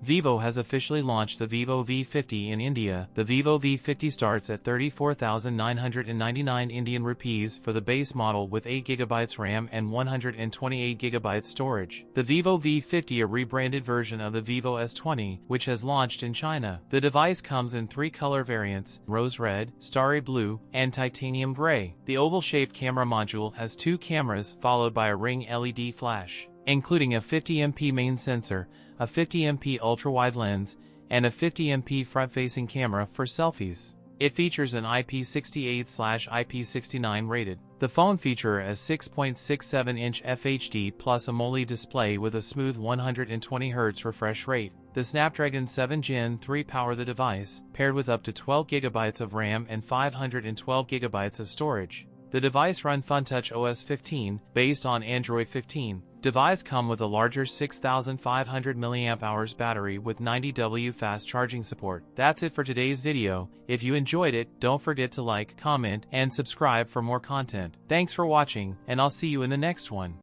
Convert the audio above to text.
Vivo has officially launched the Vivo V50 in India. The Vivo V50 starts at 34,999 Indian rupees for the base model with 8GB RAM and 128GB storage. The Vivo V50, a rebranded version of the Vivo S20, which has launched in China. The device comes in 3 color variants: rose red, starry blue, and titanium gray. The oval-shaped camera module has 2 cameras followed by a ring LED flash, including a 50MP main sensor, a 50MP ultra-wide lens, and a 50MP front-facing camera for selfies. It features an IP68/IP69 rated. The phone features a 6.67-inch FHD plus AMOLED display with a smooth 120Hz refresh rate. The Snapdragon 7 Gen 3 power the device, paired with up to 12GB of RAM and 512GB of storage. The device runs FunTouch OS 15, based on Android 15. Device come with a larger 6,500 mAh battery with 90W fast charging support. That's it for today's video. If you enjoyed it, don't forget to like, comment, and subscribe for more content. Thanks for watching, and I'll see you in the next one.